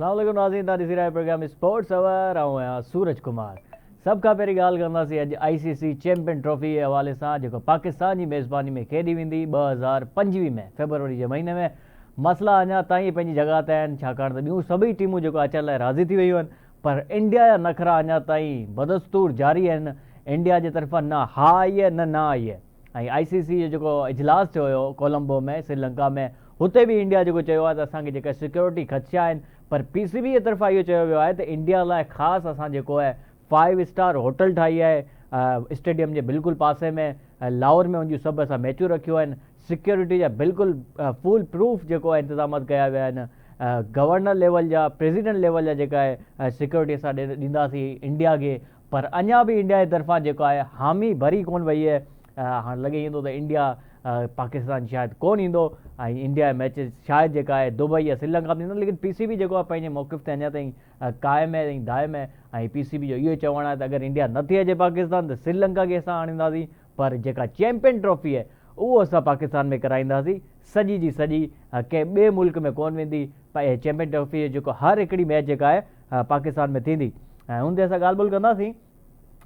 अस्सलाम वालेकुम नाज़रीन, तव्हां ॾिसी रहिया प्रोग्राम स्पोर्ट्स अवर। ऐं आहियां सूरज कुमार। सभ खां पहिरीं ॻाल्हि कंदासीं अॼु ICC चैंपियन ट्रॉफी जे हवाले सां, जेको पाकिस्तान जी मेज़बानी में खेॾी वेंदी 2025 में फेबरवरी जे महीने में। मसइला अञा ताईं पंहिंजी जॻह ते आहिनि, छाकाणि त ॿियूं सभई टीमूं जेको अचण लाइ राज़ी थी वियूं आहिनि, पर इंडिया जा नखरा अञा ताईं बदस्तूर जारी आहिनि। इंडिया जे तरफ़ां न हा आई आहे न आई आहे। ऐं ICC जो जेको इजलास थियो हुयो कोलंबो में, श्रीलंका में, हुते बि इंडिया जेको चयो आहे त असांखे जेका सिक्योरिटी ख़दशा आहिनि, पर PCB जे तरफ़ां इहो चयो वियो आहे त इंडिया लाइ ख़ासि असां जेको आहे 5 स्टार होटल ठाही आहे स्टेडियम जे बिल्कुलु पासे में। लाहौर में उनजूं सभु असां मैचूं रखियूं आहिनि। सिक्योरिटी जा बिल्कुलु फुल प्रूफ जेको आहे इंतज़ामात कया विया आहिनि। गवर्नर लेवल जा, प्रेसिडेंट लेवल जा जेका आहे सिक्योरिटी असां ॾींदासीं इंडिया खे। पर अञा बि इंडिया जे तरफ़ां जेको आहे हामी भरी कोन वई आहे। हाणे लॻे ईंदो त इंडिया पाकिस्तान शायदि कोन ईंदो ऐं इंडिया जो मैच शायदि जेका आहे दुबई या श्रीलंका में ईंदो। लेकिन PCB जेको आहे पंहिंजे मौक़िफ़ ते अञा ताईं क़ाइमु आहे ऐं दाइमु आहे। ऐं PCB जो इहो चवणु आहे त अगरि इंडिया नथी अचे पाकिस्तान त श्रीलंका खे असां आणींदासीं, पर जेका चैंपियन ट्रॉफी आहे उहो असां पाकिस्तान में कराईंदासीं। सॼी जी सॼी कंहिं ॿिए मुल्क में कोन वेंदी। चैंपियन ट्रॉफी जेको हर हिकिड़ी मैच जेका आहे पाकिस्तान में थींदी। ऐं हुन ते असां ॻाल्हि ॿोल कंदासीं।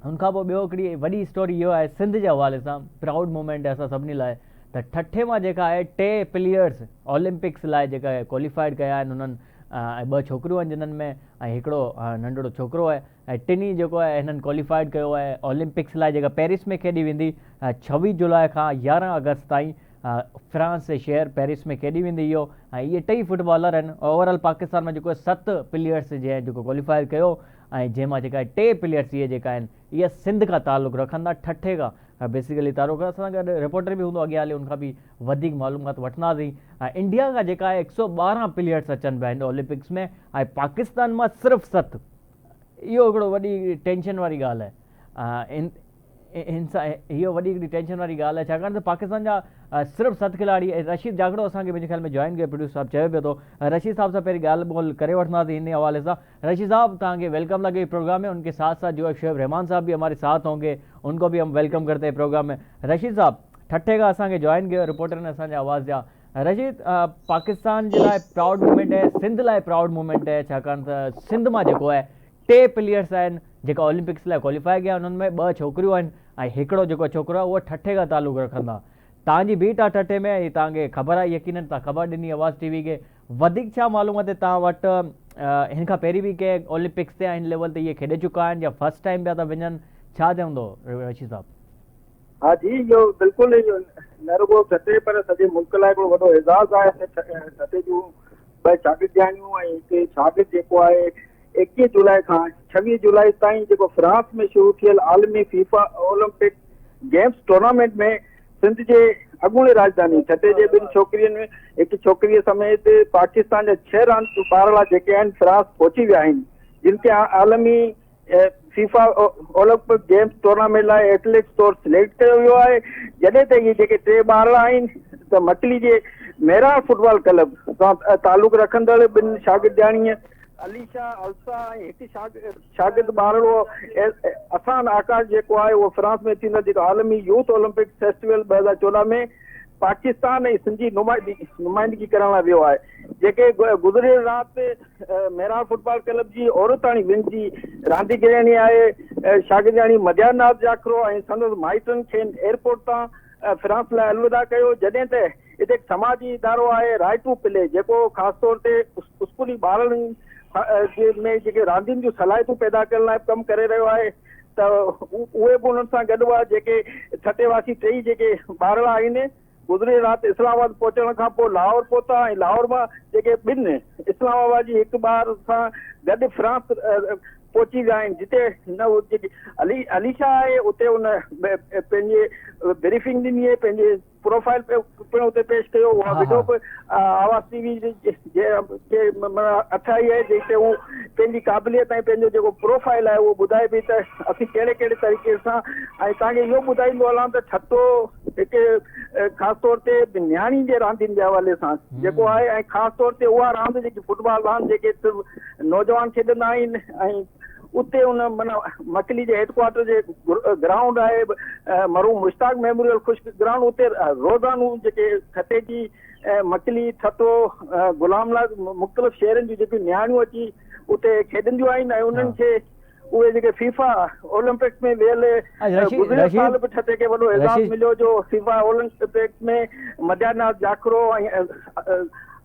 हुनखां पोइ ॿियो हिकिड़ी वॾी स्टोरी इहो आहे सिंध जे हवाले सां। प्राउड मूमेंट आहे असां सभिनी लाइ त ठठे मां जेका आहे 2 प्लेयर्स ओलंपिक्स लाइ जेका आहे क्वालिफाइड कया आहिनि उन्हनि। ऐं 2 छोकिरियूं आहिनि जिन्हनि में, ऐं हिकिड़ो नंढड़ो छोकिरो आहे। ऐं टिनी जेको आहे हिननि क्वालिफाइड कयो आहे ओलंपिक्स लाइ, जेका पेरिस में खेॾी वेंदी 26 जुलाई खां 11 अगस्त ताईं। फ्रांस जे शहर पेरिस में खेॾी वेंदी इहो। ऐं इहे 2 फुटबॉलर आहिनि। ओवरऑल पाकिस्तान में जेको 7 प्लेयर्स जंहिं जेको क्वालिफाइड कयो, ऐं जंहिंमां जेका 2 प्लेयर्स इहे जेका आहिनि इहे सिंध खां तालुक़ु रखंदा, ठठे खां बेसिकली तालुक़ु। असां गॾु रिपोर्टर बि हूंदो अॻियां हले, उनखां बि वधीक मालूमात वठंदासीं। ऐं इंडिया खां जेका आहे 112 प्लेयर्स अचनि पिया हिन ओलंपिक्स में, ऐं पाकिस्तान मां सिर्फ़ु 7। इहो हिकिड़ो वॾी टेंशन वारी ॻाल्हि आहे। इहो वॾी हिकिड़ी टेंशन वारी ॻाल्हि आहे, छाकाणि त पाकिस्तान जा सिर्फ़ु 7 खिलाड़ी। रशीद जागड़ो असांखे मुंहिंजे ख़्याल में जॉइन कयो, प्रोड्यूसर साहब चयो पियो थो। रशीद साहब सां पहिरीं ॻाल्हि ॿोल करे वठंदासीं इन हवाले सां। रशीद साहब, तव्हांखे वेलकम लगे प्रोग्राम में। उनके साथ साथ जो है शुएब रहमान साहब भी हमारे साथ होंगे, उनको भी हम वेलकम करते हैं प्रोग्राम में। रशीद साहब, ठठे का असांखे जॉइन कयो, रिपोर्टर ने असांजा आवाज़ दिया। रशीद, पाकिस्तान जे लाइ प्राउड मूमेंट है, सिंध लाइ प्राउड मूमेंट है, छाकाणि त सिंध मां जेको आहे 2 प्लेयर्स आहिनि जेका ओलंपिक्स लाइ क्वालिफाई कया। उन्हनि में 2 छोकिरियूं आहिनि ऐं हिकिड़ो जेको छोकिरो आहे उहो ठठे खां तालुक़ु रखंदा। तव्हांजी बीट आहे ठठे में, ऐं तव्हांखे ख़बर आहे यकीनन, तव्हां ख़बर ॾिनी आवाज़ TV खे। वधीक छा मालूमात आहे तव्हां वटि? हिन खां पहिरीं बि कंहिं ओलंपिक्स ते हिन लेवल ते इहे खेॾे चुका आहिनि या फर्स्ट टाइम पिया था वञनि? छा चवंदो रशीद साहब? हाँ जी, इहो बिल्कुलु न रुगो ठठे पर सॼे मुल्क लाइ हिकिड़ो वॾो एज़ाज़ आहे। ठठे जूं 2 शागिर्दियाणियूं ऐं हिकु शागिर्द जेको आहे 21 जुलाई खां 26 जुलाई ताईं जेको फ्रांस में शुरू थियल आलमी फीफा ओलंपिक गेम्स टूर्नामेंट में सिंध जे अॻूणे राजधानी ठठे जे 2 छोकिरियुनि में हिकु छोकिरीअ समेत पाकिस्तान जा 6 रांदि ॿारड़ा जेके आहिनि फ्रांस पहुची विया आहिनि, जिन खे आलमी फीफा ओलंपिक गेम्स टूर्नामेंट लाइ एथलेटिक्स तौरु सिलेक्ट कयो वियो आहे। जॾहिं त इहे जेके 3 ॿारड़ा आहिनि त मटली जे मेहरार फुटबॉल क्लब सां तालुक़ु रखंदड़ 2 शागिर्दियाणीअ अलीशा अलसा ऐं हिकु शागिर्द ॿारड़ो असान आकाश जेको आहे उहो फ्रांस में थींदड़ जेको आलमी यूथ ओलंपिक फेस्टिवल 2014 में पाकिस्तान ऐं सिंध जी नुमाइंदगी करण लाइ वियो आहे। जेके गुज़रियल राति मेहरार फुटबॉल क्लब जी औरताणी विंग जी रांदीगरणी आहे शागिर्दियाणी मध्यानाथ जाखरो ऐं संदसि माइटनि खे एयरपोर्ट तां फ्रांस लाइ अलविदा कयो। जॾहिं त हिते समाजी इदारो आहे राइट टू प्ले, जेको ख़ासि तौर ते स्कूली ॿारनि में जेके रांदियुनि जूं सलाहियतूं पैदा करण लाइ कमु करे रहियो आहे, त उहे बि उन्हनि सां गॾु आहे। जेके ठठेवासी 3 जेके ॿारड़ा आहिनि गुज़रियल राति इस्लामाबाद पहुचण खां पोइ लाहौर पहुता, ऐं लाहौर मां जेके 2 इस्लामाबाद जी हिकु ॿार सां गॾु फ्रांस पहुची विया आहिनि, जिते न जेकी अलीशा आहे उते उन पंहिंजे ब्रीफिंग ॾिनी आहे, पंहिंजे प्रोफाइल पिणु उते पेश कयो। उहा वीडियो बि आवाज़ TV जे अठाई आहे, जिते हू पंहिंजी क़ाबिलियत ऐं पंहिंजो जेको प्रोफाइल आहे उहो ॿुधाए पई त असीं कहिड़े कहिड़े तरीक़े सां। ऐं तव्हांखे इहो ॿुधाईंदो हलां त ठठो हिकु ख़ासि तौर ते न्याणी जे रांदियुनि जे हवाले सां जेको आहे, ऐं ख़ासि तौर ते उहा रांदि जेकी फुटबॉल रांदि जेके सिर्फ़ु नौजवान खेॾंदा आहिनि। ऐं उते उन माना मकली जे हेडक्वार्टर जे ग्राउंड आहे मरूम मुश्ताक मेमोरियल खुश्क ग्राउंड, उते रोज़ानू जेके ठठे जी मछली थतो गुलामलाल मुख़्तलिफ़ शहरनि जूं जेकियूं नियाणियूं अची उते खेॾंदियूं आहिनि ऐं उन्हनि खे उहे जेके फीफा ओलंपिक्स में वियल गुज़िरियल साल बि ठते खे वॾो एज़ाज़ मिलियो जो फीफा ओलंपिक्स में मध्यानाथ जाखरो ऐं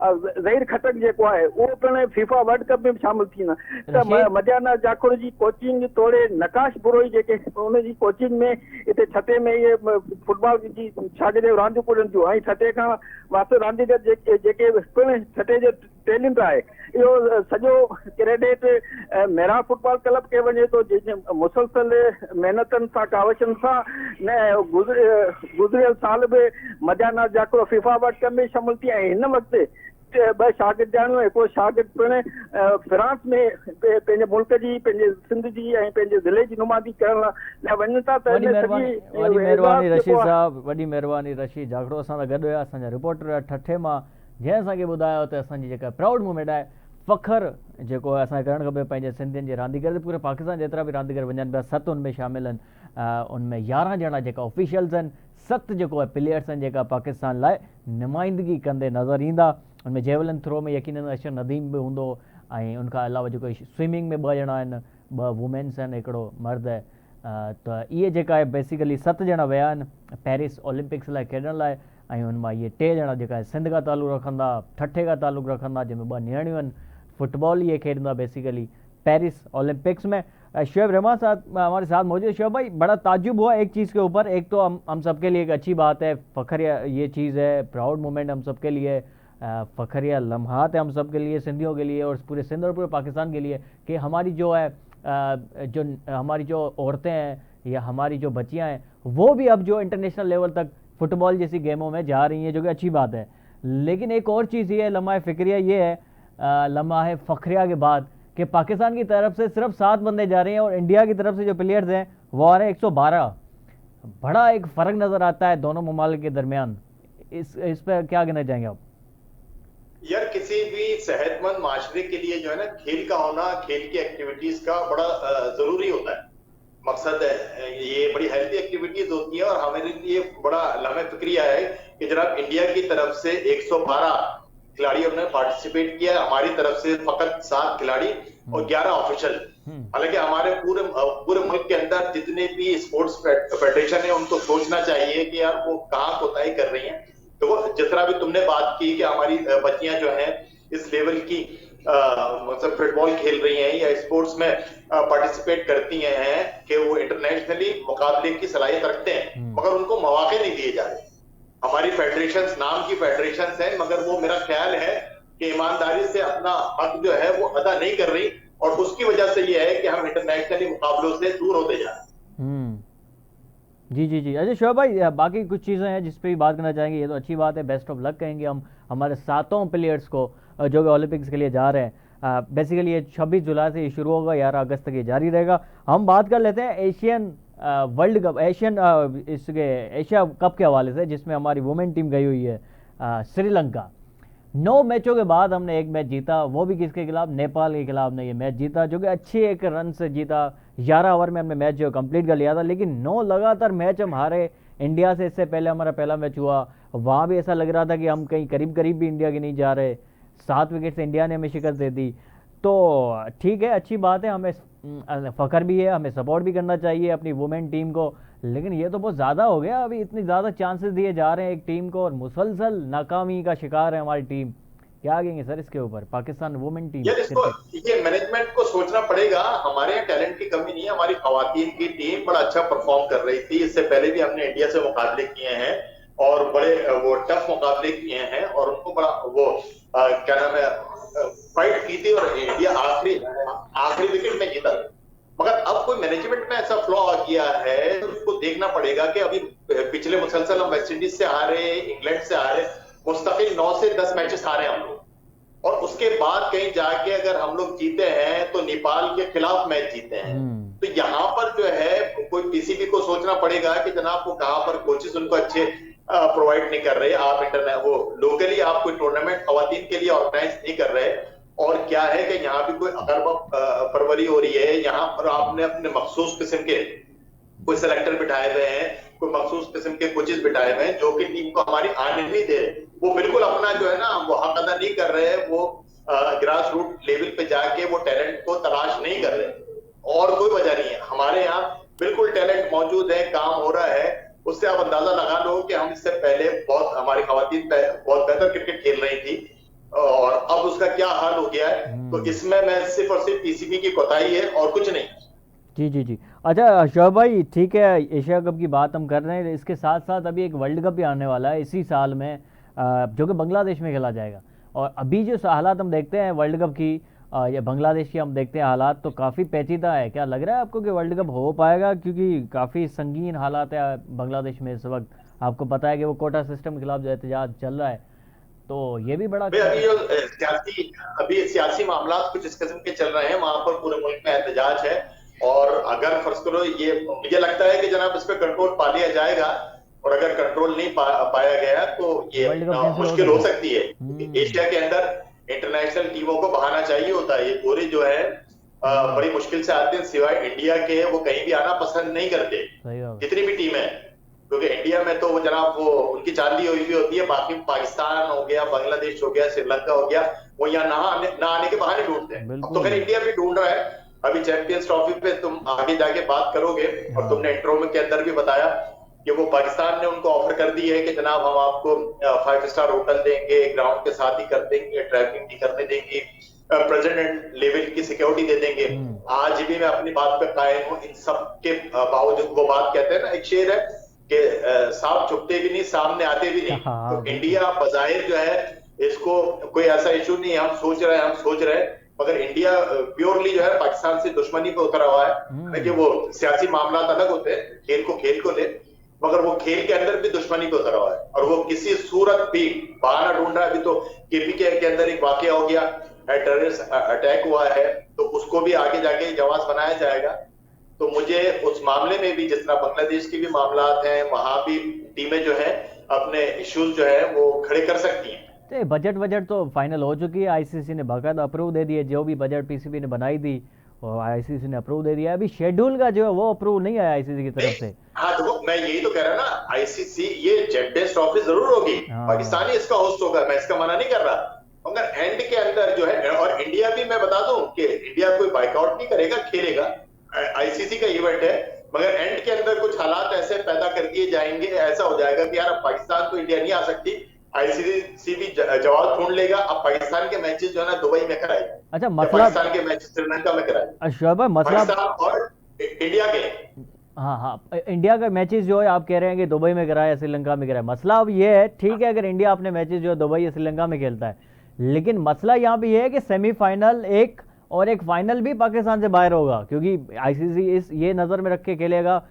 ज़हीर खटक जेको आहे उहो पिणु फीफा वर्ल्ड कप में बि शामिल थींदा त मध्यानाथ जाखरो जी कोचिंग तोड़े नकाश बुरोई जेके उनजी कोचिंग में हिते छते में इहे फुटबॉल जी शागिर्द रांदियूं कुॾनि थियूं ऐं छते खां वास्ते रांदीगर जेके पिणु छते जो टैलेंट आहे इहो सॼो क्रेडिट मेरा फुटबॉल क्लब खे वञे थो जंहिंजे मुसलसल महिनतनि सां कावशनि सां न गुज़िरियल साल बि मध्यानाथ जाखरो फीफा वर्ल्ड कप में शामिल थी ऐं हिन वक़्तु ॿ शागिर्दाणियूं हिकिड़ो शागिर्द पिणु फ्रांस में पंहिंजे मुल्क जी पंहिंजे सिंध जी ऐं पंहिंजे ज़िले जी नुमाइंदगी करण लाइ वञनि था त वॾी महिरबानी रशीद साहब, वॾी महिरबानी रशीद जाखरो असां सां गॾु हुया, असांजा रिपोर्टर ठठे मां जंहिं असांखे ॿुधायो त असांजी जेका प्राउड मूवमेंट आहे फ़ख्र जेको आहे असांखे करणु खपे पंहिंजे सिंधियुनि जे रांदीगर पूरे पाकिस्तान जेतिरा बि रांदीगर वञनि पिया 7 उनमें शामिल आहिनि, उनमें 11 ॼणा जेका ऑफिशियल्स आहिनि, 7 जेको आहे प्लेयर्स आहिनि जेका पाकिस्तान लाइ नुमाइंदगी कंदे नज़र ईंदा। उनमें जेवलिन थ्रो में यकीनन अशर नदीम बि हूंदो ऐं उनखां अलावा जेको स्विमिंग में 2 ॼणा आहिनि, 2 वुमेन्स आहिनि, हिकिड़ो मर्द आहे। त इहे जेका आहे बेसिकली 7 ॼणा विया आहिनि पेरिस ओलंपिक्स लाइ खेॾण लाइ ऐं उन मां इहे 3 ॼणा जेका आहे सिंध खां तालुक़ु रखंदा, ठठे खां तालुक़ु रखंदा, जंहिंमें 2 नियाणियूं आहिनि, फुटबॉल ये खेलना बेसिकली पेरिस ओलंपिक्स में। शुएब रहमान साहब हमारे साथ मौजूद है। शुएब भाई, बड़ा ताज्जुब हुआ एक चीज़ के ऊपर, एक तो हम सबके लिए एक अच्छी बात है, फ़ख्र ये चीज़ है, प्राउड मोमेंट हम सबके लिए, फ़ख्र लम्हात है हम सबके लिए, सिंधियों के लिए और पूरे सिंध और पूरे पाकिस्तान के लिए कि हमारी जो है जो हमारी जो औरतें हैं या हमारी जो बच्चियाँ हैं वो भी अब जो इंटरनेशनल लेवल तक फुटबॉल जैसी गेमों में जा रही हैं, जो कि अच्छी बात है। लेकिन एक और चीज़ ये है, लम्हा फ़िक्रिया ये है, लम्हा है फ़ख्रिया के बाद कि पाकिस्तान की तरफ से सिर्फ 7 बंदे जा रहे हैं और इंडिया की तरफ से जो प्लेयर्स हैं वो आ रहे हैं 112। बड़ा एक फ़र्क नज़र आता है दोनों ममालिक के दरमियान, इस पर क्या कहना चाहेंगे आप? यार, किसी भी सेहतमंद माशरे के लिए जो है ना, खेल का होना, खेल की एक्टिविटीज का बड़ा जरूरी होता है। मकसद है ये बड़ी हेल्थी एक्टिविटीज होती है और हमारे लिए बड़ा लम्हे फिक्रिया है कि जनाब इंडिया की तरफ से 112 खिलाड़ियों ने पार्टिसिपेट किया, हमारी तरफ से फकत 7 खिलाड़ी और 11 ऑफिशियल। हालांकि हमारे पूरे मुल्क के अंदर जितने भी स्पोर्ट्स फेडरेशन है उनको सोचना चाहिए कि यार वो कहाँ कोताही कर रही हैं। तो वो जिस तरह भी तुमने बात की कि हमारी बच्चियां जो हैं इस लेवल की मतलब फुटबॉल खेल रही हैं या स्पोर्ट्स में पार्टिसिपेट करती हैं कि वो इंटरनेशनली मुकाबले की सलाहियत रखते हैं, मगर उनको मौके नहीं दिए जा रहे। हमारी फेडरेशंस नाम की फेडरेशंस हैं, मगर वो मेरा ख्याल है कि ईमानदारी से अपना हक जो है वो अदा नहीं कर रही और उसकी वजह से ये है कि हम इंटरनेशनली मुकाबलों से दूर होते जा रहे हैं। जी। अच्छा शुएब भाई, बाकी कुछ चीज़ें हैं जिस पे भी बात करना चाहेंगे, ये तो अच्छी बात है, बेस्ट ऑफ लक कहेंगे हम हमारे 7 प्लेयर्स को जो कि ओलंपिक्स के लिए जा रहे हैं। बेसिकली ये 26 जुलाई से शुरू होगा, 11 अगस्त तक ये जारी रहेगा। हम बात कर लेते हैं Asian world cup, Asia cup के हवाले से, जिसमें हमारी वुमेन टीम गई हुई है श्रीलंका। 9 मैचों के बाद हमने 1 मैच जीता, वो भी किसके खिलाफ? नेपाल के खिलाफ ने ये मैच जीता, जो कि अच्छे एक रन से जीता। 11 ओवर में हमने मैच जो कंप्लीट कर लिया था, लेकिन 9 लगातार मैच हम हारे। इंडिया से इससे पहले हमारा पहला मैच हुआ, वहाँ भी ऐसा लग रहा था कि हम कहीं करीब भी इंडिया के नहीं जा रहे। 7 विकेट से इंडिया ने हमें शिकस्त दे दी। तो ठीक है, अच्छी बात है, हमें फ़ख्र भी है, हमें सपोर्ट भी करना चाहिए अपनी वुमेन टीम को, लेकिन ये तो बहुत ज़्यादा हो गया। अभी इतनी ज़्यादा चांसेस दिए जा रहे हैं एक टीम को और मुसलसल नाकामी का शिकार है हमारी टीम। क्या कहेंगे सर इसके ऊपर, पाकिस्तान वुमेन टीम? ये मैनेजमेंट को सोचना पड़ेगा। हमारे यहाँ टैलेंट की कमी नहीं है, हमारी खवातीन की टीम बड़ा अच्छा परफॉर्म कर रही थी। इससे पहले भी हमने इंडिया से मुकाबले किए हैं और बड़े वो टफ मुकाबले किए हैं और उनको बड़ा वो क्या नाम है फाइट की थी और इंडिया आखिरी विकेट में जीता। मगर अब कोई मैनेजमेंट में ऐसा फ्लॉ आ गया है तो उसको देखना पड़ेगा कि अभी पिछले मुसलसल हम वेस्ट इंडीज से हारे, इंग्लैंड से हारे, मुस्तकिल 9 से 10 मैचेस हारे हम लोग, और उसके बाद कहीं जाके अगर हम लोग जीते हैं तो नेपाल के खिलाफ मैच जीते हैं। तो यहाँ पर जो है कोई पीसीबी को सोचना पड़ेगा कि जनाब वो कहाँ पर कोचेस उनको अच्छे प्रोवाइड नहीं कर रहे, आप इंटरनेट वो लोकली आप कोई टूर्नामेंट खवातीन के लिए ऑर्गेनाइज नहीं कर रहे। और क्या है कि यहाँ भी कोई अगर परवरी हो रही है, यहाँ पर आपने अपने मखसूस किस्म के कोई सिलेक्टर बिठाए हुए हैं, कोई मखसूस किस्म के कोचेस बिठाए हुए हैं जो कि टीम को हमारी आने नहीं दे रहे। वो बिल्कुल अपना जो है ना वो हक अदा नहीं कर रहे हैं, वो ग्रास रूट लेवल पे जाके वो टैलेंट को तलाश नहीं कर रहे। और कोई वजह नहीं है, हमारे यहाँ बिल्कुल टैलेंट मौजूद है, काम हो रहा है। उससे आप अंदाजा लगा लो कि हम इससे पहले बहुत, हमारी खवातीन बहुत बेहतर क्रिकेट खेल रही थी और अब उसका क्या हाल हो गया है। तो इसमें मैं सिर्फ और सिर्फ पीसीबी की कोताही है और कुछ नहीं। जी जी जी। अच्छा शोएब भाई, ठीक है, एशिया कप की बात हम कर रहे हैं, इसके साथ साथ अभी एक वर्ल्ड कप भी आने वाला है इसी साल में, जो कि बांग्लादेश में खेला जाएगा। और अभी जो हालात हम देखते हैं वर्ल्ड कप की या बांग्लादेश की हम देखते हैं हालात, तो काफ़ी पेचीदा है। क्या लग रहा है आपको कि वर्ल्ड कप हो पाएगा? क्योंकि काफ़ी संगीन हालात है बांग्लादेश में इस वक्त। आपको पता है कि वो कोटा सिस्टम के खिलाफ जो एहतजाज चल रहा है, तो ये भी बड़ा अभी सियासी मामला कुछ इस किस्म के चल रहे हैं, वहां पर पूरे मुल्क में एहतजाज है। और अगर फर्ज करो, ये मुझे लगता है कि जनाब इस पे कंट्रोल पा लिया जाएगा, और अगर कंट्रोल नहीं पाया गया तो ये मुश्किल हो सकती है। एशिया के अंदर इंटरनेशनल टीमों को बहाना चाहिए होता है, ये पूरे जो है बड़ी मुश्किल से आते हैं, सिवाय इंडिया के वो कहीं भी आना पसंद नहीं करते, जितनी भी टीम है। क्योंकि इंडिया में तो वो जनाब वो उनकी चांदी हुई भी होती है, बाकी पाकिस्तान हो गया, बांग्लादेश हो गया, श्रीलंका हो गया, वो यहाँ ना आने के बहाने ढूंढते हैं। अब तो खैर इंडिया भी ढूंढ रहा है। अभी चैंपियंस ट्रॉफी पे तुम आगे जाके बात करोगे, और तुमने इंट्रो में के अंदर भी बताया कि वो पाकिस्तान ने उनको ऑफर कर दी है कि जनाब हम आपको 5 स्टार होटल देंगे, ग्राउंड के साथ ही कर देंगे, ट्रैवलिंग भी करने देंगे, प्रेसिडेंट लेवल की सिक्योरिटी दे देंगे। आज भी मैं अपनी बात पे कायम हूँ। इन सब के बावजूद वो बात कहते हैं ना, एक शेर है कि सांप छुपते भी नहीं, सामने आते भी नहीं। तो इंडिया बजाहिर जो है इसको कोई ऐसा इशू नहीं है, हम सोच रहे हैं, मगर इंडिया प्योरली जो है पाकिस्तान से दुश्मनी पे उतरा हुआ है। देखिए वो सियासी मामला अलग होते हैं, खेल को ले, मगर वो खेल के अंदर भी दुश्मनी पे उतरा हुआ है, और वो किसी सूरत भी बहाना ढूंढ रहा है। अभी तो केपीके के अंदर एक वाकया हो गया, टेररिस्ट अटैक हुआ है, तो उसको भी आगे जाके जवाब बनाया जाएगा। तो मुझे उस मामले में भी, जिस तरह बांग्लादेश की भी मामला हैं, वहां भी टीमें जो है अपने इश्यूज जो है वो खड़े कर सकती हैं। बजट तो फाइनल हो चुकी है, आईसीसी ने बाकायदा अप्रूव दे दिया, जो भी बजट पीसीबी ने बनाई थी और आईसीसी ने अप्रूव दे दिया। अभी शेड्यूल का जो है वो अप्रूव नहीं आया आईसीसी की तरफ से। हाँ, तो मैं यही तो कह रहा ना, आईसीसी ये चैंपियंस ट्रॉफी जरूर होगी, पाकिस्तान ही इसका होस्ट होगा, मैं इसका मना नहीं कर रहा, मगर एंड के अंदर जो है, और इंडिया भी मैं बता दूं कि इंडिया कोई बाइकआउट नहीं करेगा, खेलेगा, आईसीसी का इवेंट है, मगर एंड के अंदर कुछ हालात ऐसे पैदा कर दिए जाएंगे, ऐसा हो जाएगा कि यार अब पाकिस्तान तो इंडिया नहीं आ सकती, आईसीसी भी जवाब ढूंढ लेगा। अब पाकिस्तान के मैचेस जो है ना दुबई में कराए, अच्छा मसला पाकिस्तान के मैचेस श्रीलंका में कराए, शोएब भाई मसला पाकिस्तान और इंडिया के, हाँ इंडिया का मैचेस जो है आप कह रहे हैं कि दुबई में कराए या श्रीलंका में कराए। मसला अब ये है, ठीक है, अगर इंडिया अपने मैचेस जो है दुबई या श्रीलंका में खेलता है, लेकिन मसला यहाँ भी है कि सेमीफाइनल एक और एक फाइनल भी पाकिस्तान से बाहर होगा, क्योंकि आईसीसी इस ये नज़र में रख के खेलेगा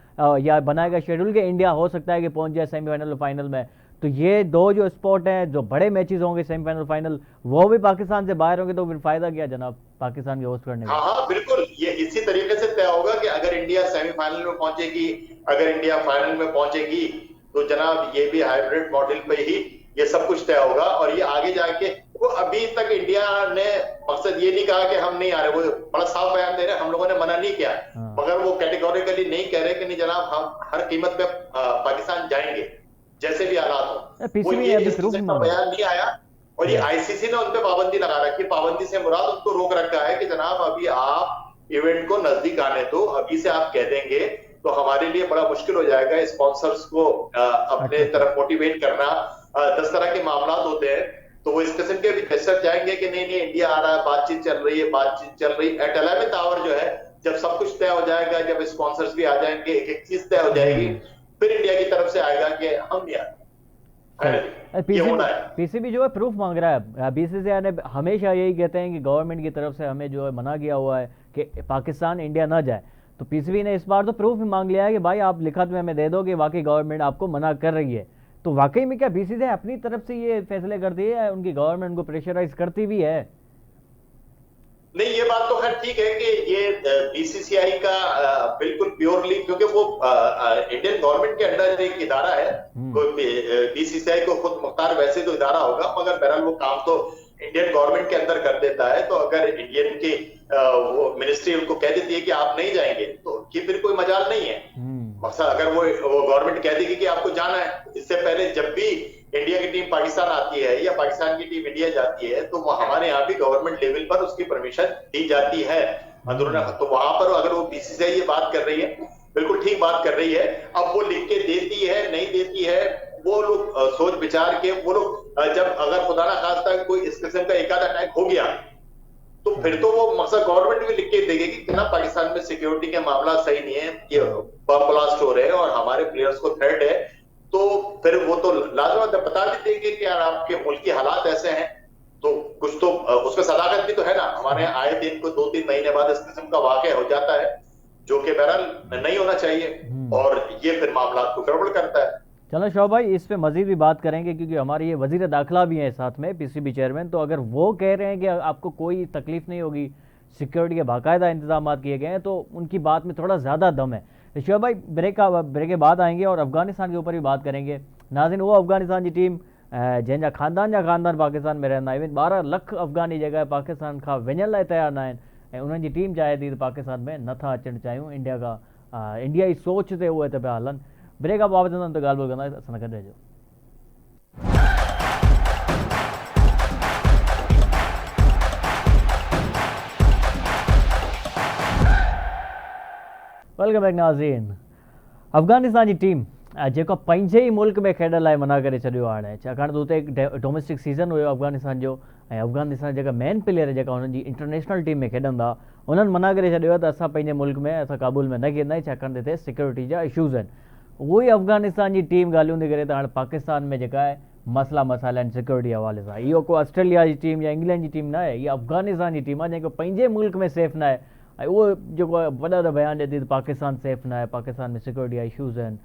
या बनाएगा शेड्यूल कि इंडिया हो सकता है कि पहुंच जाए सेमीफाइनल और फाइनल में। तो ये दो जो स्पोर्ट हैं, जो बड़े मैचेस होंगे सेमीफाइनल फाइनल, वो भी पाकिस्तान से बाहर होंगे, तो फिर फायदा क्या जनाब पाकिस्तान के होस्ट करने का? हाँ बिल्कुल, ये इसी तरीके से तय होगा कि अगर इंडिया सेमीफाइनल में पहुंचेगी, अगर इंडिया फाइनल में पहुंचेगी, तो जनाब ये भी हाइब्रिड मॉडल पे ही ये सब कुछ तय होगा। और ये आगे जाके, वो अभी तक इंडिया ने मकसद ये नहीं कहा कि हम नहीं आ रहे, वो बड़ा साफ बयान दे रहे हैं, हम लोगों ने मना नहीं किया, मगर वो कैटेगोरिकली नहीं कह रहे कि नहीं जनाब हम हर कीमत पे पाकिस्तान जाएंगे, जैसे भी हालात हो। वो ये इस किस्म का बयान नहीं आया, और ये आईसीसी ने उन पे पाबंदी लगा रखी। पाबंदी से मुराद उनको रोक रखा है कि जनाब अभी आप इवेंट को नजदीक आने दो, अभी से आप कह देंगे तो हमारे लिए बड़ा मुश्किल हो जाएगा स्पॉन्सर्स को अपने तरफ मोटिवेट करना। 10 तरह के मामला होते हैं, तो वो इस किस्म के भी फैसले जाएंगे कि नहीं इंडिया आ रहा है, बातचीत चल रही है। एट 11th आवर जो है, जब सब कुछ तय हो जाएगा, जब स्पॉन्सर्स भी आ जाएंगे, एक एक चीज तय हो जाएगी, फिर इंडिया की तरफ से आएगा कि हम नहीं आए। पीसीबी जो है प्रूफ मांग रहा है। बीसीसीआई ने हमेशा यही कहते हैं कि गवर्नमेंट की तरफ से हमें जो है मना किया हुआ है कि पाकिस्तान इंडिया ना जाए, तो पीसीबी ने इस बार तो प्रूफ भी मांग लिया है कि भाई आप लिखत में हमें दे दो कि वाकई गवर्नमेंट आपको मना कर रही है। तो वाकई में क्या बीसीसीआई अपनी तरफ से ये फैसले करती है, उनकी गवर्नमेंट को प्रेशराइज करती भी है? नहीं, ये बात तो खैर ठीक है कि ये बीसीसीआई का बिल्कुल प्योरली, क्योंकि वो इंडियन गवर्नमेंट के अंडर एक इदारा है, बीसीसीआई को खुद मुख्तार वैसे तो इदारा होगा, मगर बहरहाल वो काम तो इंडियन गवर्नमेंट के अंदर कर देता है। तो अगर इंडियन की वो मिनिस्ट्री उनको कह देती है कि आप नहीं जाएंगे, तो ये फिर कोई मजाल नहीं है। मकसद अगर वो गवर्नमेंट कह देगी कि आपको जाना है, इससे पहले जब भी इंडिया की टीम पाकिस्तान आती है या पाकिस्तान की टीम इंडिया जाती है, तो हमारे यहाँ भी गवर्नमेंट लेवल पर उसकी परमिशन दी जाती है अंदरूनी। तो वहां पर अगर वो बीसीसीआई ये बात कर रही है, बिल्कुल ठीक बात कर रही है। अब वो लिख के देती है नहीं देती है, वो लोग सोच विचार के, वो लोग जब अगर खुदा ना खास्ता कोई इस किस्म का एक आधा अटैक हो गया, तो फिर तो वो मकसद गवर्नमेंट भी लिख के देगी कि ना पाकिस्तान में सिक्योरिटी के मामला सही नहीं है, ये बम ब्लास्ट हो रहे हैं और हमारे प्लेयर्स को थ्रेट है, तो फिर वो तो लाजमी बता भी देंगे कि यार आपके मुल्क के हालात ऐसे हैं, तो कुछ तो उसमें सदाकत भी तो है ना। हमारे यहाँ आए दिन को 2-3 महीने बाद इस किस्म का वाकया हो जाता है, जो कि बहरहाल नहीं होना चाहिए, और ये फिर मामला को गड़बड़ करता है। चलो शोभ भाई, इस पे मजीद भी बात करेंगे, क्योंकि हमारे ये वजीर दाखिला भी हैं साथ में, पीसीबी चेयरमैन। तो अगर वो कह रहे हैं कि आपको कोई तकलीफ नहीं होगी, सिक्योरिटी के बाकायदा इंतजाम किए गए हैं, तो उनकी बात में थोड़ा ज़्यादा दम है। तो शोभ भाई, ब्रेक के बाद आएंगे और अफगानिस्तान के ऊपर भी बात करेंगे। नाज़रीन, वो अफगानिस्तान की टीम जंहिंजा खानदान पाकिस्तान में रहंदा आहिनि, 12 लाख अफगानी जगह पाकिस्तान खां वञण लाइ तयारु न आहिनि, ऐं उन्हनि जी टीम चाहे थी त पाकिस्तान में नथा अचणु चाहियूं। इंडिया जी सोच ते उहे त पिया हलनि। ब्रेक खां पोइ वापसि ईंदमि त ॻाल्हि ॿोल कंदासीं, असां सां गॾु रहिजो। वेलकम बैक नाज़रीन। अफगानिस्तान जी टीम जेको पंहिंजे ई मुल्क में खेॾण लाइ मना करे छॾियो आहे हाणे, छाकाणि त हुते हिकु डोमेस्टिक सीज़न हुयो अफगानिस्तान जो, ऐं अफगानिस्तान जेका मेन प्लेयर जेका हुननि जी इंटरनेशनल टीम में खेॾंदा, उन्हनि मना करे छॾियो आहे त असां पंहिंजे मुल्क में, असां काबुल में न खेॾंदा आहियूं, छाकाणि त हिते सिक्योरिटी जा इशूज़ आहिनि। उहो ई अफगानिस्तान जी टीम ॻाल्हियूं थी करे त हाणे पाकिस्तान में जेका आहे मसइला आहिनि सिक्योरिटी हवाले सां। इहो को ऑस्ट्रेलिया जी टीम या इंग्लैंड जी टीम न आहे, इहा अफगानिस्तान जी टीम आहे जेको पंहिंजे मुल्क में सेफ न आहे, ऐं उहो जेको आहे वॾा वॾा बयान ॾिए थी त पाकिस्तान सेफ न आहे, पाकिस्तान में सिक्योरिटी जा इशूज़ आहिनि।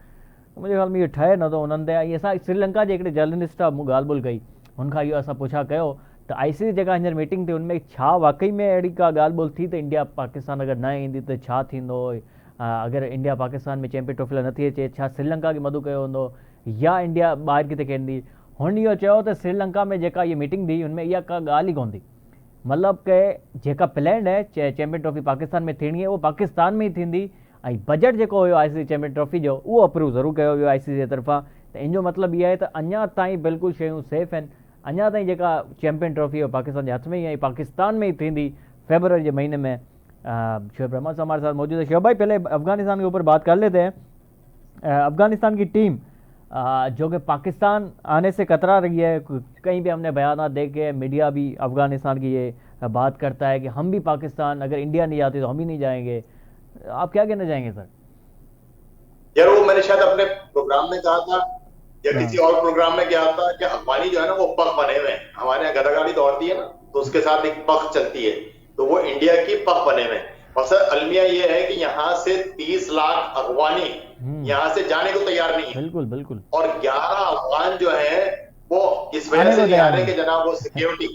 मुंहिंजे ख़्याल में इहो ठहे नथो उन्हनि ते। ऐं असां श्रीलंका जे हिकिड़े जर्नलिस्ट आहे, मूं ॻाल्हि ॿोल कई, हुनखां इहो असां पुछा कयो त ICC जेका हींअर मीटिंग थी, हुनमें छा वाकई में अहिड़ी का ॻाल्हि ॿोल थी त इंडिया पाकिस्तान अगरि न ईंदी त छा थींदो, अगरि इंडिया पाकिस्तान में चैंपियन ट्रॉफी लाइ नथी अचे, छा श्रीलंका खे मदद कयो हूंदो या इंडिया ॿाहिरि किथे खेॾंदी। हुन इहो चयो त श्रीलंका में जेका इहा मीटिंग थी, हुनमें इहा का ॻाल्हि ई कोन थी, मतिलबु की जेका प्लैंड आहे चैंपियन ट्रॉफी पाकिस्तान में थियणी आहे, उहो पाकिस्तान में ई थींदी, ऐं बजट जेको हुयो ICC चैंपियन ट्रॉफी जो, उहो अप्रूव ज़रूरु कयो वियो ICC जे तरफ़ां। त इन जो मतिलबु इहो आहे त अञा ताईं बिल्कुलु शयूं सेफ आहिनि, अञा ताईं जेका चैंपियन ट्रॉफी है पाकिस्तान के हथ में ही है, पाकिस्तान में ही थी फरवरी के महीने में। शोएब रहमान साहब हमारे साथ मौजूद है। शोएब भाई, पहले अफगानिस्तान के ऊपर बात कर लेते हैं। अफगानिस्तान की टीम जो कि पाकिस्तान आने से कतरा रही है, कहीं भी हमने बयान देखे, मीडिया भी अफगानिस्तान की ये बात करता है कि हम भी पाकिस्तान, अगर इंडिया नहीं जाती तो हम ही नहीं जाएंगे। आप क्या कहना चाहेंगे सर? यार, वो मैंने शायद अपने प्रोग्राम में कहा था या किसी और प्रोग्राम में क्या था कि अफगानी जो है ना वो पग बने हुए हैं। हमारे यहाँ गदागाड़ी दौड़ती है ना, तो उसके साथ एक पग चलती है, तो वो इंडिया की पग बने हुए हैं। और सर, अलमिया ये है कि यहाँ से 30 लाख अफगानी यहाँ से जाने को तैयार नहीं है। बिल्कुल बिल्कुल। और 11 अफगान जो है वो इस वजह से नहीं आ रहे कि जनाब वो सिक्योरिटी।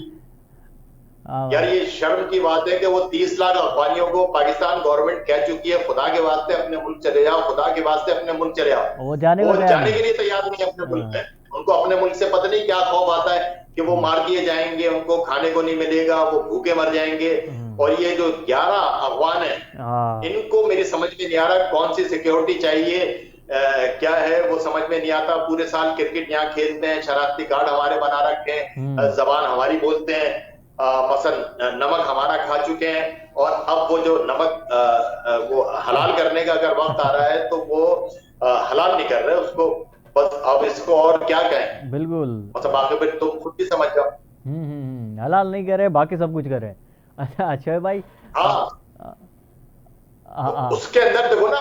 यार, ये शर्म की बात है कि वो 30 लाख अफगानियों को पाकिस्तान गवर्नमेंट कह चुकी है, खुदा के वास्ते अपने मुल्क चले जाओ, खुदा के वास्ते अपने मुल्क चले जाओ। वो जाने के लिए तैयार नहीं है अपने मुल्क में। उनको अपने मुल्क से पता नहीं क्या खौफ आता है कि वो मार दिए जाएंगे, उनको खाने को नहीं मिलेगा, वो भूखे मर जाएंगे। और ये जो 11 अफगान है, इनको मेरी समझ में नहीं आ रहा कौन सी सिक्योरिटी चाहिए, क्या है वो समझ में नहीं आता। पूरे साल क्रिकेट यहाँ खेलते हैं, शरारती कार्ड हमारे बना रखे हैं, जबान हमारी बोलते हैं, मसलन नमक हमारा खा चुके हैं, और अब वो जो नमक वो हलाल करने का अगर वक्त आ रहा है तो वो हलाल नहीं कर रहे उसको। बस अब इसको और क्या कहें। बिल्कुल, मतलब बाकी फिर तुम खुद भी समझ जाओ। हलाल नहीं करे, बाकी सब कुछ करे। अच्छा भाई, उसके अंदर देखो ना,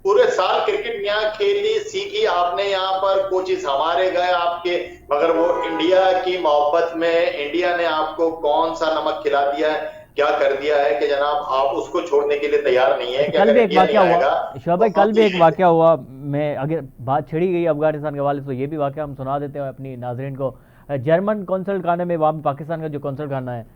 पूरे साल क्रिकेट यहाँ खेली सीखी आपने, यहाँ पर कोचिज हमारे गए आपके, मगर वो इंडिया की मोहब्बत में इंडिया ने आपको कौन सा नमक खिला दिया है, क्या कर दिया है कि जनाब आप उसको छोड़ने के लिए तैयार नहीं है। कल भी एक वाकया हुआ शोएब भाई, कल भी एक वाकया हुआ। मैं अगर बात छिड़ी गई अफगानिस्तान के हवाले से, तो ये भी वाकया हम सुना देते हैं अपनी नाजरीन को। जर्मन कौंसल खाने में, वहाँ पाकिस्तान का जो कौंसल खाना है,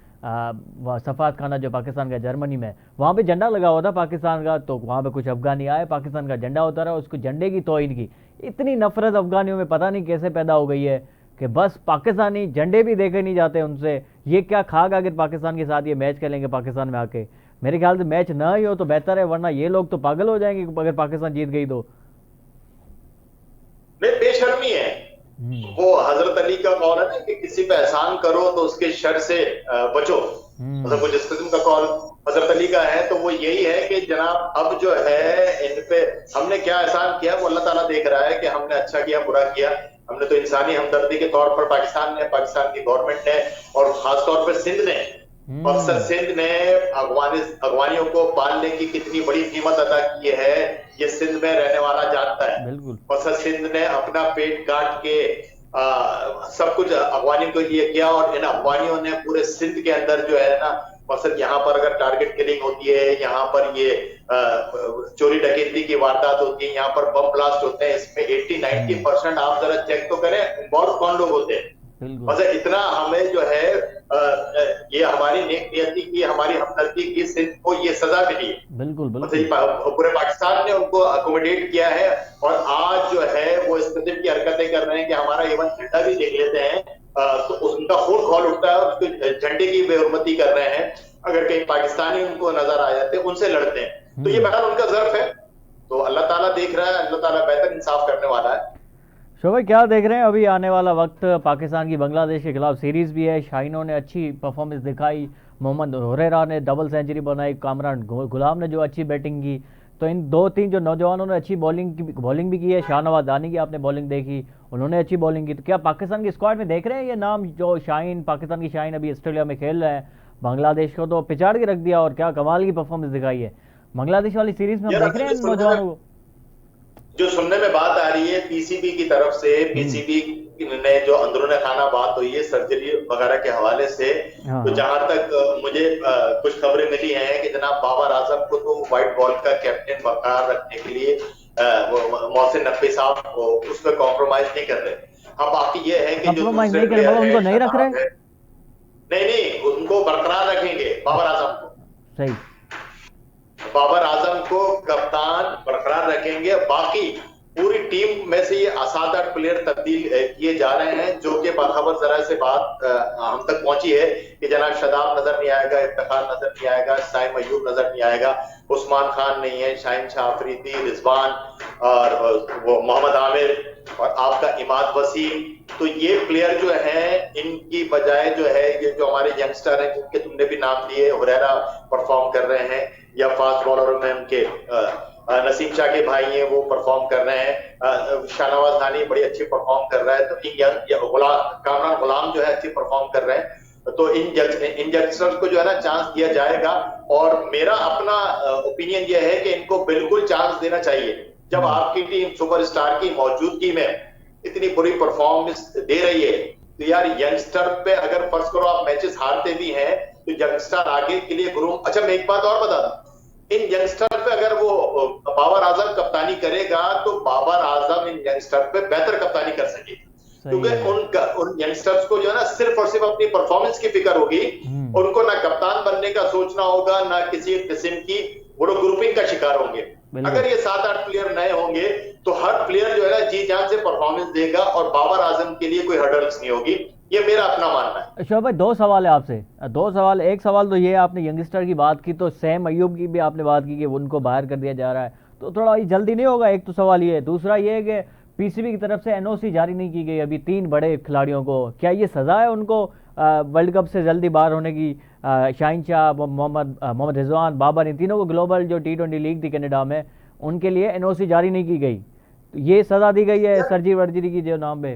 सफात खाना जो पाकिस्तान का जर्मनी में, वहाँ पे झंडा लगा हुआ था पाकिस्तान का, तो वहाँ पे कुछ अफगानी आए, पाकिस्तान का झंडा उतारा, उसको झंडे की तौहीन की। इतनी नफरत अफगानियों में पता नहीं कैसे पैदा हो गई है कि बस पाकिस्तानी झंडे भी देखे नहीं जाते उनसे। ये क्या खाक अगर पाकिस्तान के साथ ये मैच खेलेंगे पाकिस्तान में आके, मेरे ख्याल से मैच ना ही हो तो बेहतर है, वरना ये लोग तो पागल हो जाएंगे अगर पाकिस्तान जीत गई तो। बेशर्मी है वो हजरत अली का कौल है ना कि किसी पे एहसान करो तो उसके शर से बचो, मतलब वो जिस किस्म का कौल हजरत अली का है, तो वो यही है कि जनाब अब जो है इन पे हमने क्या एहसान किया वो अल्लाह ताला देख रहा है कि हमने अच्छा किया बुरा किया। हमने तो इंसानी हमदर्दी के तौर पर पाकिस्तान की गवर्नमेंट ने और खासतौर पर सिंध ने, मकसद सिंध ने अफगानियों को पालने की कितनी बड़ी कीमत अदा की है ये सिंध में रहने वाला जानता है। मकसद सिंध ने अपना पेट काट के सब कुछ अफगानियों के लिए किया और इन अफगानियों ने पूरे सिंध के अंदर जो है ना, मकसद यहाँ पर अगर टारगेट किलिंग होती है, यहाँ पर ये चोरी डकैती की वारदात होती है, यहाँ पर बम ब्लास्ट होते हैं, इसमें 80-90% आप जरा चेक तो करें बहुत कौन लोग होते हैं। मतलब इतना हमें जो है ये हमारी नेक नियति की, हमारी हमदर्दी की सिंध को ये सजा मिली है। बिल्कुल पूरे पाकिस्तान ने उनको अकोमोडेट किया है और आज जो है वो इस किस्म की हरकतें कर रहे हैं कि हमारा इवन झंडा भी देख लेते हैं तो उनका खून खौल उठता है, उसके झंडे की बेहुरमती कर रहे हैं। अगर कहीं पाकिस्तानी उनको नजर आ जाते हैं उनसे लड़ते हैं, तो ये बहरहाल उनका ज़र्फ है। तो अल्लाह ताला देख रहा है, अल्लाह ताला बेहतर इंसाफ करने वाला है। शो भाई क्या देख रहे हैं अभी आने वाला वक्त? पाकिस्तान की बांग्लादेश के खिलाफ सीरीज भी है, शाहीनों ने अच्छी परफॉर्मेंस दिखाई, मोहम्मद हुरैरा ने डबल सेंचुरी बनाई, कामरान गुलाम ने जो अच्छी बैटिंग की, तो इन 2-3 जो नौजवानों ने अच्छी बॉलिंग भी की है। शाहनवाज दानी की आपने बॉलिंग देखी, उन्होंने अच्छी बॉलिंग की। तो क्या पाकिस्तान की स्क्वाड में देख रहे हैं ये नाम जो शाहीन, पाकिस्तान की शाहीन अभी ऑस्ट्रेलिया में खेल रहे हैं, बांग्लादेश को तो पिछाड़ के रख दिया और क्या कमाल की परफॉर्मेंस दिखाई है बांग्लादेश वाली सीरीज में। हम देख रहे हैं नौजवानों को जो सुनने में बात आ रही है पीसीबी की तरफ से, पीसीबी ने जो अंदरूनी खाना बात हुई है सर्जरी वगैरह के हवाले से, तो जहां तक मुझे कुछ खबरें मिली हैं कि जनाब बाबर आजम को तो व्हाइट बॉल का कैप्टन बरकरार रखने के लिए मोहसिन नकवी साहब को उस पर कॉम्प्रोमाइज नहीं कर रहे। हाँ बाकी ये है कि जो उनको नहीं रख रहे, नहीं उनको बरकरार रखेंगे बाबर आजम को। सही, बाबर आजम को कप्तान बरकरार रखेंगे। बाकी पूरी टीम में से ये 7-8 प्लेयर तब्दील किए जा रहे हैं, जो कि बाखबर जरा से बात हम तक पहुंची है कि जनाब शदाब नजर नहीं आएगा, इफ्तिखार नजर नहीं आएगा, साइम अयूब नजर नहीं आएगा, उस्मान खान नहीं है, शाहीन शाह अफरीदी, रिजवान और वो मोहम्मद आमिर और आपका इमाद वसीम। तो ये प्लेयर जो हैं इनकी बजाय जो है ये जो हमारे यंगस्टर हैं जिनके तुमने भी नाम लिए, हुरैरा परफॉर्म कर रहे हैं, या फास्ट बॉलर में उनके नसीम शाह के भाई हैं वो परफॉर्म कर रहे हैं, शाहनवाज दानी बड़ी अच्छी परफॉर्म कर रहा है, तो कामरान गुलाम जो है अच्छी परफॉर्म कर रहे हैं। तो इन यंगस्टर्स को जो है ना चांस दिया जाएगा और मेरा अपना ओपिनियन ये है कि इनको बिल्कुल चांस देना चाहिए। जब आपकी टीम सुपरस्टार की मौजूदगी में इतनी बुरी परफॉर्मेंस दे रही है तो यार यंगस्टर पे अगर फर्ज करो आप मैचेस हारते भी हैं तो यंगस्टर आगे के लिए गुरु। अच्छा मैं एक बात और बता दूं, इन यंगस्टर पे अगर वो बाबर आजम कप्तानी करेगा तो बाबर आजम इन यंगस्टर पे बेहतर कप्तानी कर सकेगा, क्योंकि उन यंगस्टर्स को जो है ना सिर्फ और सिर्फ अपनी परफॉर्मेंस की फिक्र होगी, उनको ना कप्तान बनने का सोचना होगा ना किसी किस्म की वो लोग ग्रुपिंग का शिकार होंगे। अगर ये 7-8 प्लेयर नए होंगे तो हर प्लेयर जो है ना जी जान से परफॉर्मेंस देगा और बाबर आजम के लिए कोई हर्डल्स नहीं होगी, ये मेरा अपना मानना है। शोभ भाई 2 सवाल है आपसे, 2 सवाल। एक सवाल तो ये आपने यंगस्टर की बात की, तो सैम अयूब की भी आपने बात की कि उनको बाहर कर दिया जा रहा है, तो थोड़ा जल्दी नहीं होगा? एक तो सवाल ये है। दूसरा ये है कि पीसीबी की तरफ से एनओसी जारी नहीं की गई अभी 3 बड़े खिलाड़ियों को, क्या ये सजा है उनको वर्ल्ड कप से जल्दी बाहर होने की? शाहीन शाह, मोहम्मद रिजवान, बाबर, इन तीनों को ग्लोबल जो T20 लीग थी कनाडा में उनके लिए एनओसी जारी नहीं की गई, तो ये सजा दी गई है सर्जरी की जो नाम पे।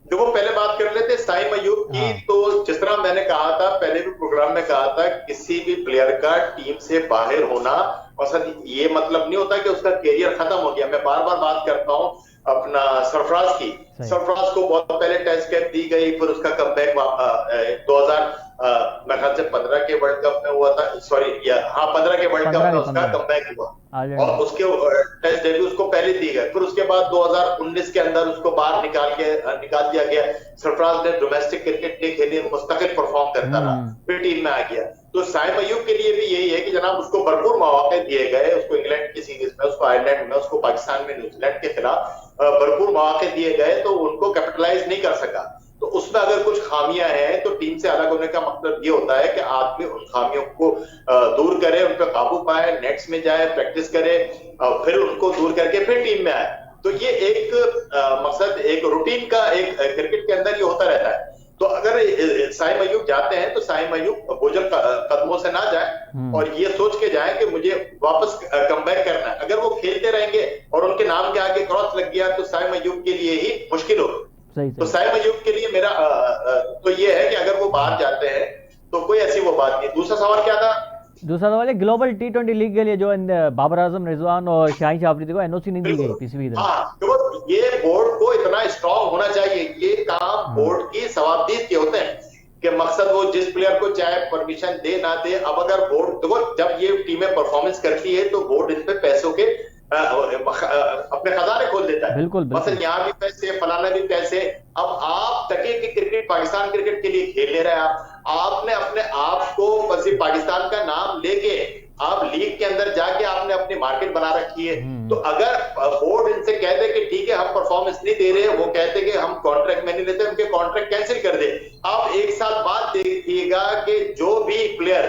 देखो पहले बात कर लेते साइम अयूब की। हाँ। तो जिस तरह मैंने कहा था पहले भी प्रोग्राम में कहा था, किसी भी प्लेयर का टीम से बाहर होना और ये मतलब नहीं होता कि उसका कैरियर खत्म हो गया। मैं बार बार बात करता हूँ अपना सरफराज की। सरफराज को बहुत पहले टेस्ट कैप दी गई, फिर उसका कमबैक 2015 के वर्ल्ड कप में हुआ था, सॉरी 15 के वर्ल्ड कप में उसका कमबैक हुआ और उसके टेस्ट डेब्यू उसको पहले दी गई। फिर उसके बाद 2019 के अंदर उसको बाहर निकाल दिया गया। सरफराज ने डोमेस्टिक क्रिकेट नहीं खेली, मुस्तकिल परफॉर्म करता रहा, फिर टीम में आ गया। तो साइम अयूब के लिए भी यही है कि जनाब उसको भरपूर मौके दिए गए, उसको इंग्लैंड की सीरीज में, उसको आयरलैंड में, उसको पाकिस्तान में न्यूजीलैंड के खिलाफ भरपूर मौके दिए गए, तो उनको कैपिटलाइज नहीं कर सका। तो उसमें अगर कुछ खामियां हैं तो टीम से अलग होने का मतलब ये होता है कि आदमी उन खामियों को दूर करे, उन पर काबू पाए, नेट्स में जाए, प्रैक्टिस करे, फिर उनको दूर करके फिर टीम में आए। तो ये एक मकसद, एक रूटीन का, एक क्रिकेट के अंदर ये होता रहता है। तो अगर साइम अयूब जाते हैं तो साइम अयूब बोझल कदमों से ना जाए और ये सोच के जाए कि मुझे वापस कमबैक करना है। अगर वो खेलते रहेंगे और उनके नाम के आगे क्रॉस लग गया तो साइम अयूब के लिए ही मुश्किल होगी। तो साइम अयूब के लिए मेरा तो ये है कि अगर वो बाहर जाते हैं तो कोई ऐसी वो बात नहीं। दूसरा सवाल क्या था? दूसरा सवाल है ग्लोबल T20 लीग के लिए जो बाबर आजम, रिजवान और शाहिन शाह अफरीदी को एनओसी नहीं दी गई पीसीबी द्वारा। हाँ, तो ये बोर्ड को इतना स्ट्रांग होना चाहिए। ये काम बोर्ड की सवाबदीद के होते हैं कि मकसद वो जिस प्लेयर को चाहे परमिशन दे ना दे। अब अगर बोर्ड, देखो जब ये टीमें परफॉर्मेंस करती है तो बोर्ड इन पे पैसों के अपने खजाने खोल देता है। बिल्कुल, मतलब यहाँ भी पैसे, फलाना भी पैसे। अब आप तके की क्रिकेट, पाकिस्तान क्रिकेट के लिए खेल ले रहे हैं आपने अपने आप को बस पाकिस्तान का नाम लेके आप लीग के अंदर जाके आपने अपनी मार्केट बना रखी है। तो अगर बोर्ड इनसे कह दे कि ठीक है हम परफॉर्मेंस नहीं दे रहे, वो कहते कि हम कॉन्ट्रैक्ट में नहीं लेते, उनके कॉन्ट्रैक्ट कैंसिल कर दे। आप एक साल बाद देखिएगा कि जो भी प्लेयर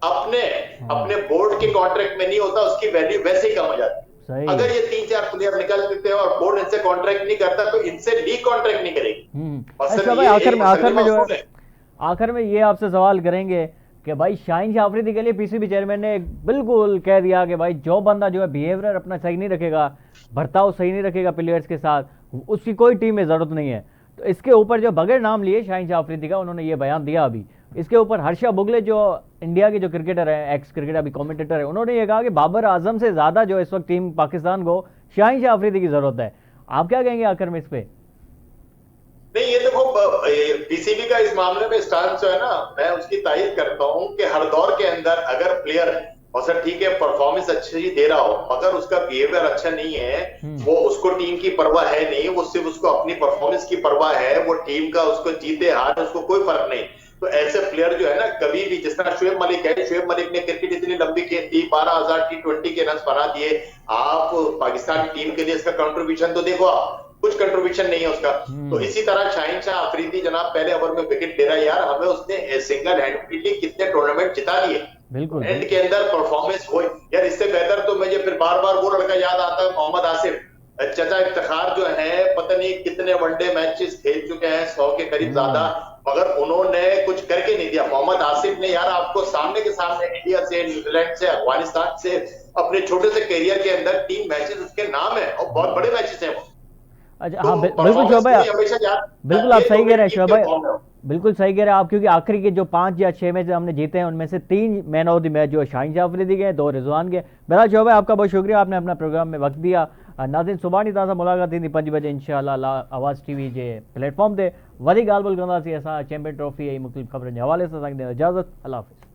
अपने बोर्ड के कॉन्ट्रैक्ट में नहीं होता उसकी वैल्यू वैसे ही कम हो जाती है। अगर ये 3-4 प्लेयर निकल देते हैं और बोर्ड इनसे कॉन्ट्रैक्ट नहीं करता तो इनसे लीग कॉन्ट्रैक्ट नहीं करेगी। आखिर में ये आपसे सवाल करेंगे कि भाई शाहिन शाह अफरीदी के लिए पीसीबी चेयरमैन ने बिल्कुल कह दिया कि भाई जो बंदा जो है बिहेवियर अपना सही नहीं रखेगा, बर्ताव सही नहीं रखेगा प्लेयर्स के साथ, उसकी कोई टीम में जरूरत नहीं है। तो इसके ऊपर जो बगैर नाम लिए शाहिन शाह अफरीदी का उन्होंने ये बयान दिया अभी। इसके ऊपर हर्षा बुगले जो इंडिया के जो क्रिकेटर है, एक्स क्रिकेटर, अभी कमेंटेटर है, उन्होंने ये कहा कि बाबर आजम से ज्यादा जो इस वक्त टीम पाकिस्तान को शाहिन शाह अफरीदी की जरूरत है। आप क्या कहेंगे आखिर में इस पे? नहीं, ये देखो पीसीबी का इस मामले में स्टांस जो है ना, मैं उसकी तारीफ करता हूं कि हर दौर के अंदर अगर प्लेयर और सर ठीक है परफॉर्मेंस अच्छी दे रहा हो मगर उसका बिहेवियर अच्छा नहीं है, वो उसको टीम की परवाह है नहीं, वो सिर्फ उसको अपनी परफॉर्मेंस की परवाह है, वो टीम का उसको जीते हार उसको कोई फर्क नहीं। तो ऐसे प्लेयर जो है ना कभी भी, जिस तरह शुएब मलिक है, शुएब मलिक ने क्रिकेट इतनी लंबी खेल दी, 12,000 T20 के रन बना दिए। आप पाकिस्तान टीम के लिए इसका कंट्रीब्यूशन तो देखो, आप कुछ कंट्रीब्यूशन नहीं है उसका। तो इसी तरह शाहिन शाह अफरीदी जनाब पहले ओवर में विकेट ले रहा है। यार हमें उसने सिंगल हैंडेडली कितने टूर्नामेंट जिता दिए, बिल्कुल एंड के अंदर परफॉर्मेंस हो। यार इससे बेहतर तो मुझे फिर बार बार वो लड़का याद आता है, मोहम्मद आसिफ। चचा इफ्तिखार जो है पता नहीं कितने वनडे मैचेस खेल चुके हैं, 100 के करीब ज्यादा, मगर उन्होंने कुछ करके नहीं दिया। मोहम्मद आसिफ ने यार आपको सामने के सामने इंडिया से, न्यूजीलैंड से, अफगानिस्तान से अपने छोटे से करियर के अंदर 3 मैचेस उसके नाम है और बहुत बड़े मैचेस हैं वो। अच्छा हाँ, बिल्कुल शोएब भाई, बिल्कुल आप सही कह रहे हैं शोएब भाई, बिल्कुल सही कह रहे हैं आप, क्योंकि आखिरी के जो 5 या 6 मैच हमने जीते हैं उनमें से 3 मैन ऑफ द मैच जो शाहिन शाह अफरीदी के, 2 रिजवान के। बहरहाल शोएब भाई आपका बहुत शुक्रिया, आपने अपना प्रोग्राम में वक्त दिया। नाज़रीन सुभाणे तव्हां सां मुलाक़ात थींदी 5 बजे इंशाअल्लाह आवाज़ टीवी जे प्लेटफॉर्म ते। वधीक ॻाल्हि ॿोल कंदासीं असां चैंपियन ट्रॉफी ऐं मुख़्तलिफ़ ख़बरुनि जे हवाले सां। इजाज़त, अल्लाह हाफ़िज़।